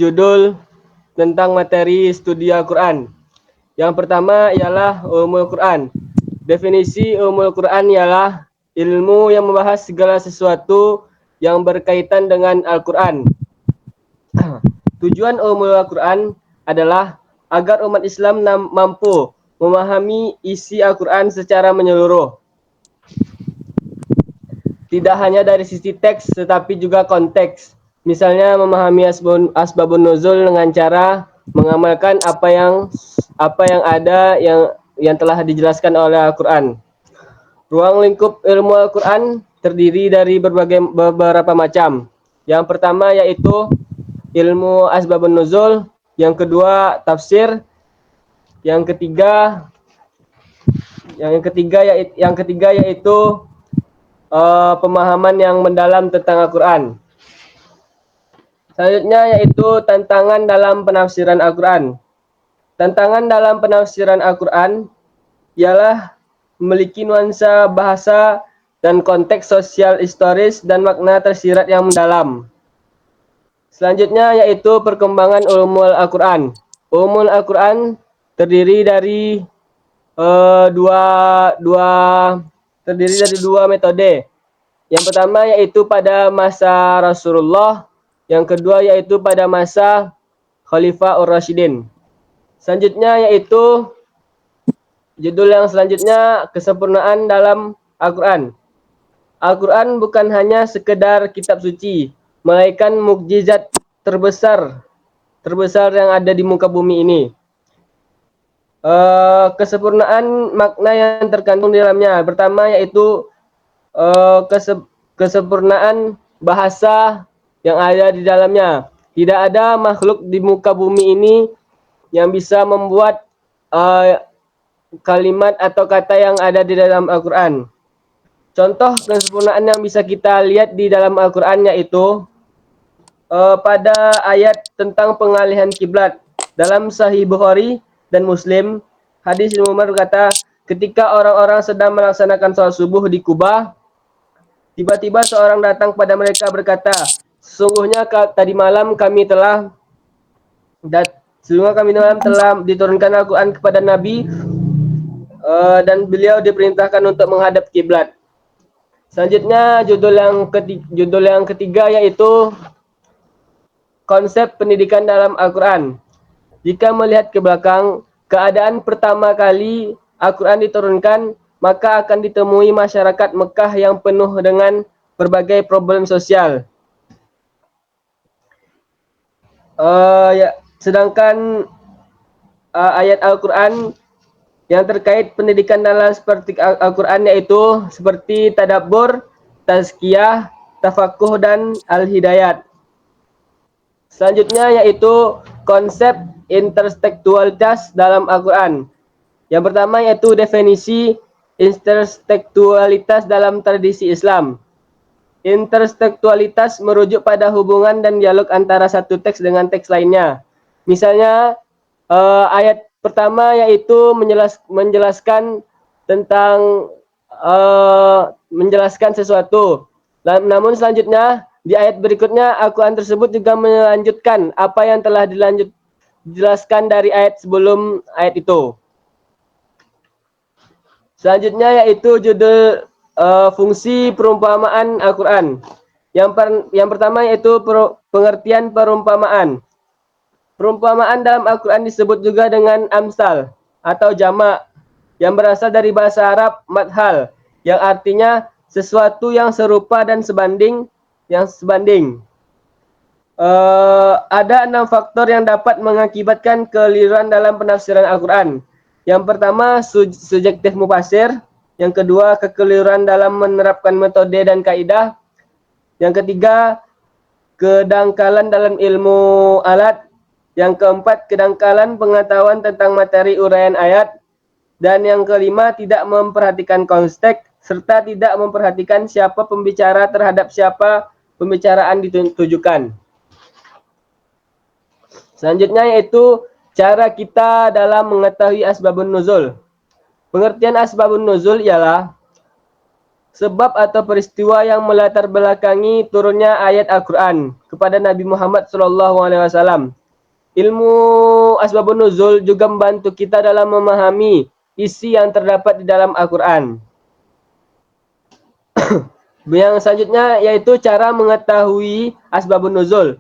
judul tentang materi studi Al-Quran. Yang pertama ialah Ulumul Quran. Definisi Ulumul Quran ialah ilmu yang membahas segala sesuatu yang berkaitan dengan Al-Quran. Tujuan Ulumul Quran adalah agar umat Islam mampu memahami isi Al-Quran secara menyeluruh. Tidak hanya dari sisi teks tetapi juga konteks. Misalnya memahami asbabun nuzul dengan cara mengamalkan apa yang ada yang telah dijelaskan oleh Al-Quran. Ruang lingkup ilmu Al-Quran terdiri dari beberapa macam. Yang pertama yaitu ilmu asbabun nuzul, yang kedua tafsir, yang ketiga yaitu pemahaman yang mendalam tentang Al-Quran. Selanjutnya yaitu tantangan dalam penafsiran Al-Quran. Tantangan dalam penafsiran Al-Quran ialah memiliki nuansa bahasa dan konteks sosial historis dan makna tersirat yang mendalam. Selanjutnya yaitu perkembangan ulumul Al-Quran. Ulumul Al-Quran terdiri dari dua metode. Yang pertama yaitu pada masa Rasulullah, yang kedua yaitu pada masa Khalifah Ar-Rasyidin. Selanjutnya yaitu judul yang selanjutnya kesempurnaan dalam Al-Quran. Al-Quran bukan hanya sekedar kitab suci, melainkan mukjizat terbesar yang ada di muka bumi ini. Kesempurnaan makna yang terkandung di dalamnya. Pertama yaitu kesempurnaan bahasa yang ada di dalamnya. Tidak ada makhluk di muka bumi ini yang bisa membuat kalimat atau kata yang ada di dalam Al-Quran. Contoh kesempurnaan yang bisa kita lihat di dalam Al-Quran yaitu pada ayat tentang pengalihan kiblat. Dalam Sahih Bukhari dan Muslim, hadis Ibnu Umar berkata, ketika orang-orang sedang melaksanakan sholat subuh di Kubah, tiba-tiba seorang datang kepada mereka berkata, sesungguhnya tadi malam kami telah diturunkan Al-Quran kepada Nabi dan beliau diperintahkan untuk menghadap kiblat. Selanjutnya judul yang ketiga yaitu konsep pendidikan dalam Al-Quran. Jika melihat ke belakang, keadaan pertama kali Al-Quran diturunkan, maka akan ditemui masyarakat Mekah yang penuh dengan berbagai problem sosial. Sedangkan ayat Al-Quran yang terkait pendidikan dalam seperti Al-Quran yaitu seperti tadabbur, tazkiyah, tafakuh, dan al-hidayat. Selanjutnya yaitu konsep intertekstualitas dalam Al-Quran. Yang pertama yaitu definisi intertekstualitas dalam tradisi Islam. Intertekstualitas merujuk pada hubungan dan dialog antara satu teks dengan teks lainnya. Misalnya ayat pertama yaitu menjelaskan tentang menjelaskan sesuatu. Namun selanjutnya di ayat berikutnya Al-Quran tersebut juga melanjutkan apa yang telah dijelaskan dari ayat sebelum ayat itu. Selanjutnya yaitu judul fungsi perumpamaan Al-Quran. Yang pertama yaitu pengertian perumpamaan. Perumpamaan dalam Al-Quran disebut juga dengan amsal atau jamak yang berasal dari bahasa Arab madhal yang artinya sesuatu yang serupa dan sebanding. Ada 6 faktor yang dapat mengakibatkan keliruan dalam penafsiran Al-Quran. Yang pertama subjektif mufasir, yang kedua kekeliruan dalam menerapkan metode dan kaidah, yang ketiga kedangkalan dalam ilmu alat, yang keempat kedangkalan pengetahuan tentang materi uraian ayat, dan yang kelima tidak memperhatikan konteks serta tidak memperhatikan siapa pembicara terhadap siapa pembicaraan ditujukan. Selanjutnya yaitu cara kita dalam mengetahui asbabun nuzul. Pengertian asbabun nuzul ialah sebab atau peristiwa yang melatar belakangi turunnya ayat Al-Quran kepada Nabi Muhammad SAW. Ilmu asbabun nuzul juga membantu kita dalam memahami isi yang terdapat di dalam Al-Quran. Yang selanjutnya yaitu cara mengetahui asbabun nuzul.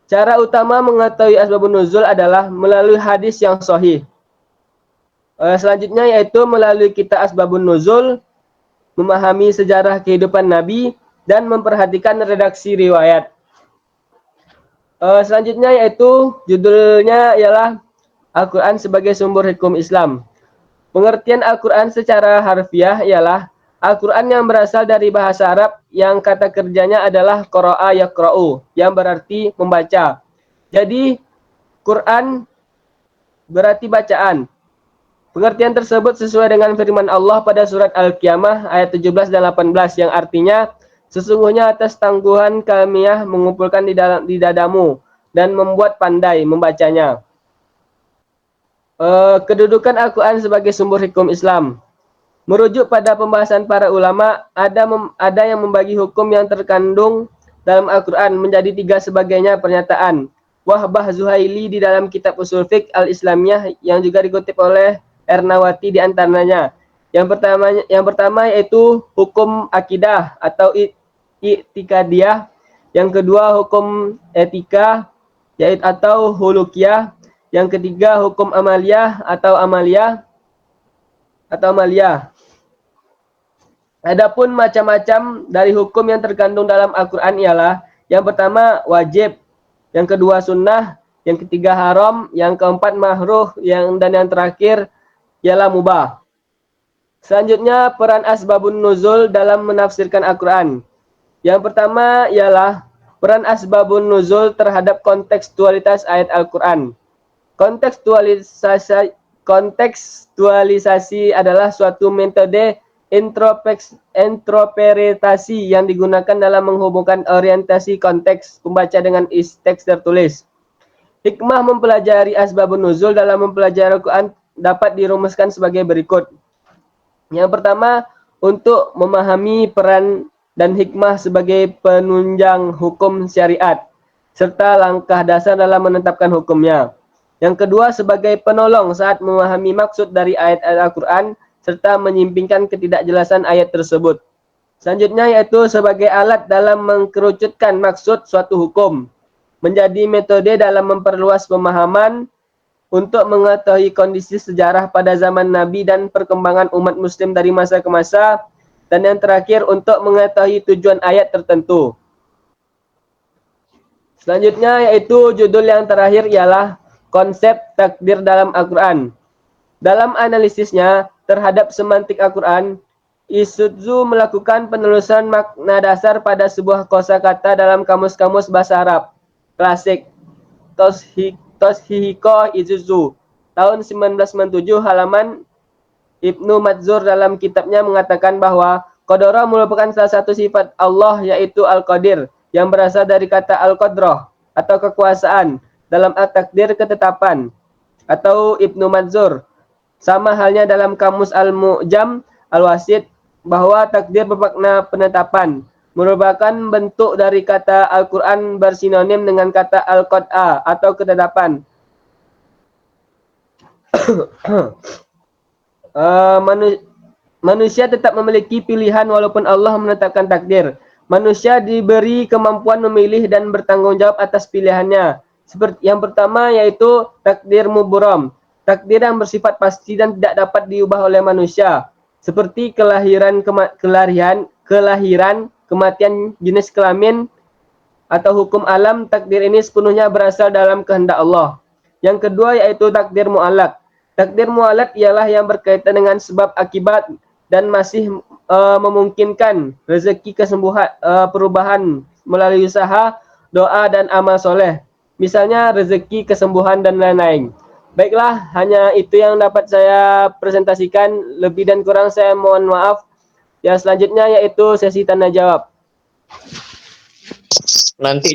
Cara utama mengetahui asbabun nuzul adalah melalui hadis yang sahih. Selanjutnya yaitu melalui kitab asbabun nuzul, memahami sejarah kehidupan Nabi, dan memperhatikan redaksi riwayat. Selanjutnya yaitu judulnya ialah Al-Quran sebagai sumber hukum Islam. Pengertian Al-Quran secara harfiah ialah Al-Quran yang berasal dari bahasa Arab yang kata kerjanya adalah qara'a yaqra'u, yang berarti membaca. Jadi Quran berarti bacaan. Pengertian tersebut sesuai dengan firman Allah pada surat Al-Qiyamah ayat 17 dan 18 yang artinya sesungguhnya atas tangguhan kamiah mengumpulkan di dadamu dan membuat pandai membacanya. Kedudukan Al-Quran sebagai sumber hukum Islam. Merujuk pada pembahasan para ulama, ada yang membagi hukum yang terkandung dalam Al-Quran menjadi 3 sebagainya pernyataan. Wahbah Zuhaili di dalam kitab Usul Fiqh Al-Islamiyah yang juga dikutip oleh Ernawati di antaranya. Yang pertama yaitu hukum akidah atau i'tikadiyah. Yang kedua hukum etika yaitu atau hulukiyah. Yang ketiga hukum amaliyah atau amaliyah. Adapun macam-macam dari hukum yang terkandung dalam Al-Quran ialah yang pertama wajib, yang kedua sunnah, yang ketiga haram, yang keempat makruh, dan yang terakhir ialah mubah. Selanjutnya peran asbabun nuzul dalam menafsirkan Al-Quran. Yang pertama ialah peran asbabun nuzul terhadap kontekstualitas ayat Al-Quran. Kontekstualisasi adalah suatu metode interpretasi yang digunakan dalam menghubungkan orientasi konteks pembaca dengan isi teks tertulis. Hikmah mempelajari asbabun nuzul dalam mempelajari Al-Quran dapat dirumuskan sebagai berikut. Yang pertama, untuk memahami peran dan hikmah sebagai penunjang hukum syariat, serta langkah dasar dalam menetapkan hukumnya. Yang kedua, sebagai penolong saat memahami maksud dari ayat-ayat Al-Quran, serta menyimpingkan ketidakjelasan ayat tersebut. Selanjutnya yaitu sebagai alat dalam mengkerucutkan maksud suatu hukum, menjadi metode dalam memperluas pemahaman, untuk mengetahui kondisi sejarah pada zaman Nabi dan perkembangan umat muslim dari masa ke masa, dan yang terakhir untuk mengetahui tujuan ayat tertentu. Selanjutnya yaitu judul yang terakhir ialah konsep takdir dalam Al-Quran. Dalam analisisnya terhadap semantik Al-Quran, Isudzu melakukan penelusuran makna dasar pada sebuah kosakata dalam kamus-kamus bahasa Arab klasik Toshihiko Isuzu tahun 1997 halaman Ibnu Madzur dalam kitabnya mengatakan bahwa Qadarah merupakan salah satu sifat Allah yaitu Al-Qadir yang berasal dari kata Al-Qadrah atau kekuasaan dalam At-Takdir ketetapan atau Ibnu Madzur. Sama halnya dalam kamus Al-Mu'jam Al-Wasit bahwa takdir bermakna penetapan, merupakan bentuk dari kata Al-Quran bersinonim dengan kata Al-Qad'a atau ketetapan. Manusia tetap memiliki pilihan walaupun Allah menetapkan takdir. Manusia diberi kemampuan memilih dan bertanggung jawab atas pilihannya. Seperti yang pertama yaitu takdir mubram, takdir yang bersifat pasti dan tidak dapat diubah oleh manusia. Seperti kelahiran, kematian, jenis kelamin, atau hukum alam, takdir ini sepenuhnya berasal dalam kehendak Allah. Yang kedua yaitu takdir mu'allaq. Takdir mu'allaq ialah yang berkaitan dengan sebab akibat dan masih memungkinkan rezeki kesembuhan, perubahan melalui usaha, doa, dan amal soleh. Misalnya rezeki, kesembuhan, dan lain-lain. Baiklah, hanya itu yang dapat saya presentasikan. Lebih dan kurang saya mohon maaf. Yang selanjutnya yaitu sesi tanya jawab. Nanti